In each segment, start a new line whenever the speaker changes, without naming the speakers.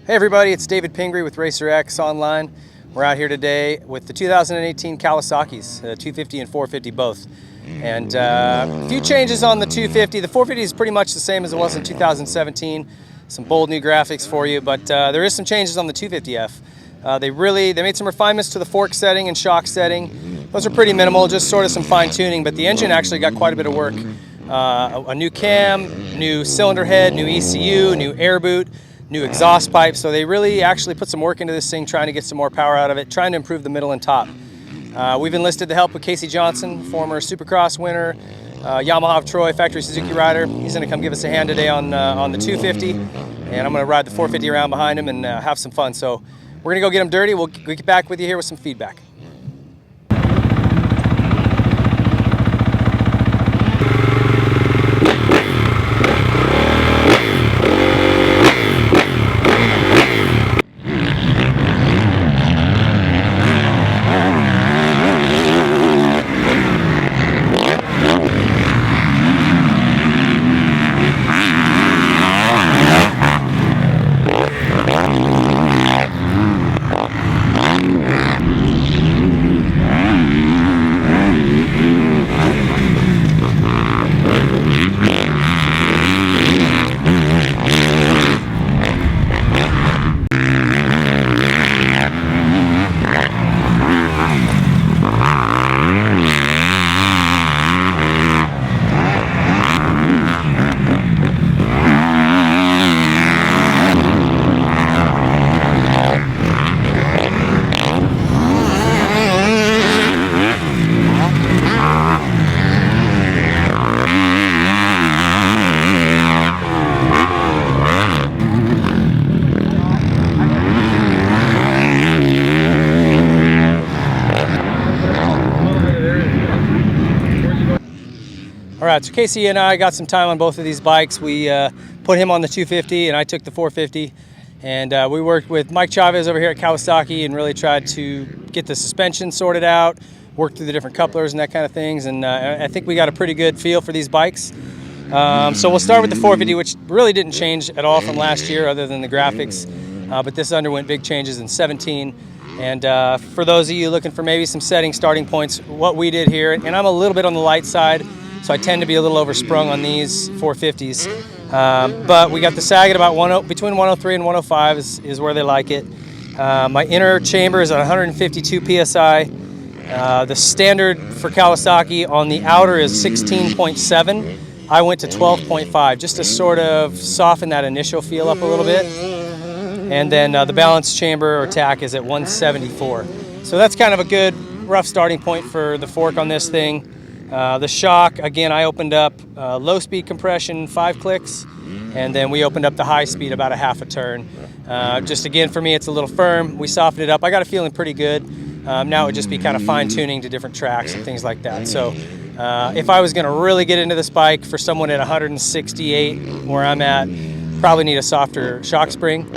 Hey everybody, it's David Pingree with Racer X Online. We're out here today with the 2018 Kawasaki's, 250 and 450 both. And a few changes on the 250. The 450 is pretty much the same as it was in 2017. Some bold new graphics for you, but there is some changes on the 250F. They made some refinements to the fork setting and shock setting. Those are pretty minimal, just sort of some fine tuning, but the engine actually got quite a bit of work. A new cam, new cylinder head, new ECU, new air boot, new exhaust pipe. So they really actually put some work into this thing, trying to get some more power out of it, trying to improve the middle and top. We've enlisted the help of Casey Johnson, former Supercross winner, Yamaha of Troy, factory Suzuki rider. He's going to come give us a hand today on the 250, and I'm going to ride the 450 around behind him and have some fun. So we're going to go get him dirty. We'll get back with you here with some feedback. All right, so Casey and I got some time on both of these bikes. We put him on the 250 and I took the 450. And we worked with Mike Chavez over here at Kawasaki and really tried to get the suspension sorted out, work through the different couplers and that kind of things. And I think we got a pretty good feel for these bikes. So we'll start with the 450, which really didn't change at all from last year other than the graphics. But this underwent big changes in 17. And for those of you looking for maybe some starting points, what we did here, and I'm a little bit on the light side, so I tend to be a little oversprung on these 450s. But we got the sag at about between 103 and 105 is where they like it. My inner chamber is at 152 PSI. The standard for Kawasaki on the outer is 16.7. I went to 12.5 just to sort of soften that initial feel up a little bit. And then the balance chamber or tack is at 174. So that's kind of a good rough starting point for the fork on this thing. The shock, again, I opened up low speed compression 5 clicks, and then we opened up the high speed about a half a turn. Just again, for me, it's a little firm. We softened it up. I got it feeling pretty good. Now it would just be kind of fine tuning to different tracks and things like that. So if I was going to really get into this bike for someone at 168 where I'm at, probably need a softer shock spring.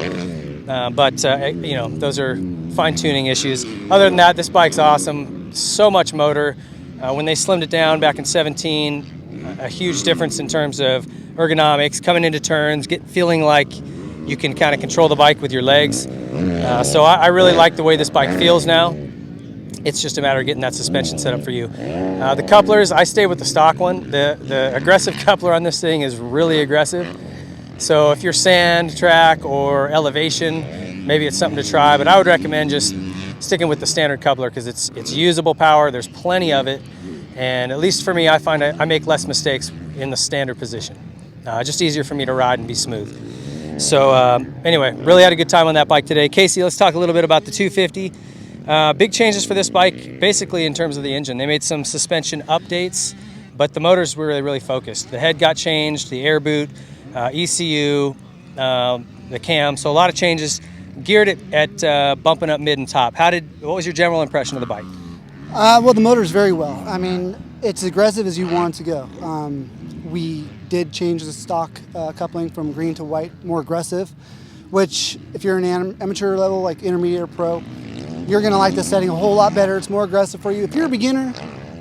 But you know, those are fine tuning issues. Other than that, this bike's awesome. So much motor. When they slimmed it down back in 17, a huge difference in terms of ergonomics, coming into turns, feeling like you can kind of control the bike with your legs. So I really like the way this bike feels now. It's just a matter of getting that suspension set up for you. The couplers, I stay with the stock one. The aggressive coupler on this thing is really aggressive. So if you're sand, track, or elevation, maybe it's something to try, but I would recommend just sticking with the standard coupler because it's usable power, there's plenty of it, and at least for me, I find I make less mistakes in the standard position. Just easier for me to ride and be smooth. So anyway, really had a good time on that bike today. Casey, let's talk a little bit about the 250. Big changes for this bike, basically in terms of the engine. They made some suspension updates, but the motors were really focused. The head got changed, the air boot, ECU, the cam, so a lot of changes. Geared it at bumping up mid and top. What was your general impression of the bike?
Well, the motor's very well. I mean, it's aggressive as you want it to go. We did change the stock coupling from green to white, more aggressive, which if you're an amateur level, like intermediate or pro, you're gonna like the setting a whole lot better. It's more aggressive for you. If you're a beginner,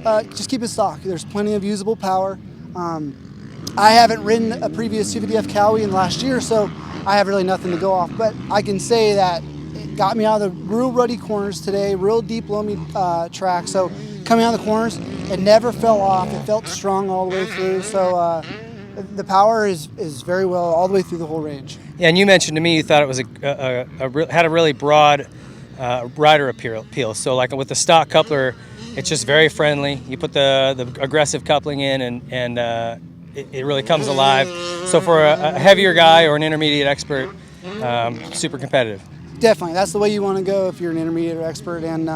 just keep it stock. There's plenty of usable power. I haven't ridden a previous 250F Cowie in the last year, so I have really nothing to go off. But I can say that it got me out of the real ruddy corners today, real deep loamy track. So coming out of the corners, it never fell off. It felt strong all the way through. So the power is very well all the way through the whole range.
Yeah, and you mentioned to me you thought it was had a really broad rider appeal. So like with the stock coupler, it's just very friendly. You put the aggressive coupling in, and it really comes alive. So for a heavier guy or an intermediate expert, super competitive.
Definitely, that's the way you want to go if you're an intermediate or expert, and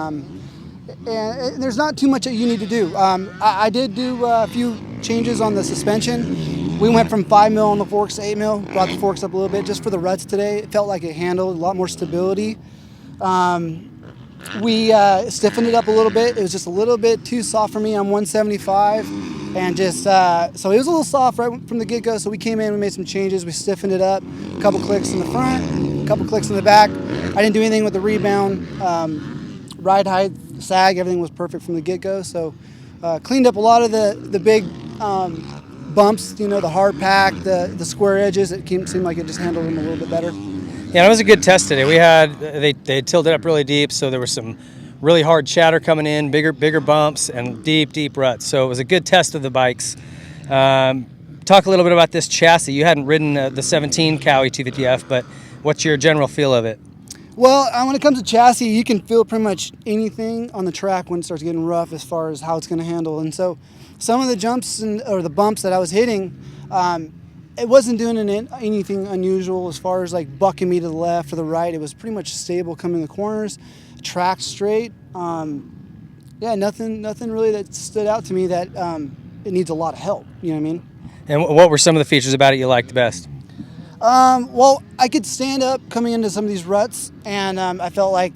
there's not too much that you need to do. I did do a few changes on the suspension. We went from 5 mil on the forks to 8 mil, brought the forks up a little bit just for the ruts today. It felt like it handled a lot more stability. We stiffened it up a little bit. It was just a little bit too soft for me on 175, and just so it was a little soft right from the get-go. So we came in, we made some changes, we stiffened it up, a couple clicks in the front, a couple clicks in the back. I didn't do anything with the rebound, ride height, sag, everything was perfect from the get-go. So cleaned up a lot of the big bumps, you know, the hard pack, the square edges. It seemed like it just handled them a little bit better.
Yeah, it was a good test today. We had they tilted up really deep, so there was some really hard chatter coming in, bigger bumps, and deep ruts. So it was a good test of the bikes. Talk a little bit about this chassis. You hadn't ridden the 17 Kawi 250F, but what's your general feel of it?
Well, when it comes to chassis, you can feel pretty much anything on the track when it starts getting rough as far as how it's going to handle. And so some of the jumps or the bumps that I was hitting, it wasn't doing anything unusual as far as like bucking me to the left or the right. It was pretty much stable coming in the corners, track straight. Yeah, nothing really that stood out to me that it needs a lot of help. You know what I mean?
And what were some of the features about it you liked best?
Well, I could stand up coming into some of these ruts, and I felt like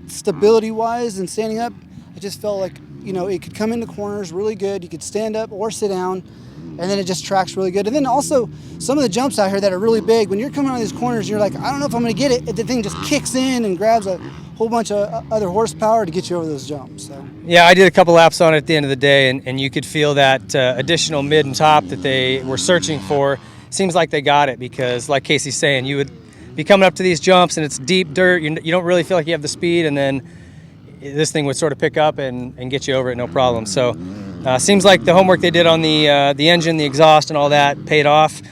stability-wise and standing up, I just felt like, you know, it could come into corners really good. You could stand up or sit down, and then it just tracks really good. And then also some of the jumps out here that are really big, when you're coming out of these corners, you're like, I don't know if I'm going to get it. The thing just kicks in and grabs a whole bunch of other horsepower to get you over those jumps. So.
Yeah, I did a couple laps on it at the end of the day, and you could feel that additional mid and top that they were searching for. Seems like they got it because, like Casey's saying, you would be coming up to these jumps and it's deep dirt. You don't really feel like you have the speed, and then this thing would sort of pick up and get you over it no problem. So seems like the homework they did on the engine, the exhaust, and all that paid off.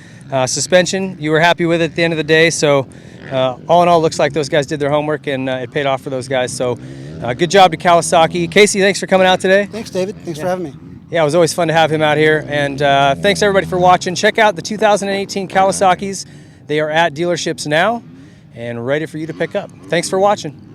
Suspension, you were happy with it at the end of the day. So all in all, looks like those guys did their homework, and it paid off for those guys. So good job to Kawasaki. Casey, thanks for coming out today.
Thanks, David. Thanks for having me.
Yeah, it was always fun to have him out here. And thanks, everybody, for watching. Check out the 2018 Kawasaki's. They are at dealerships now and ready for you to pick up. Thanks for watching.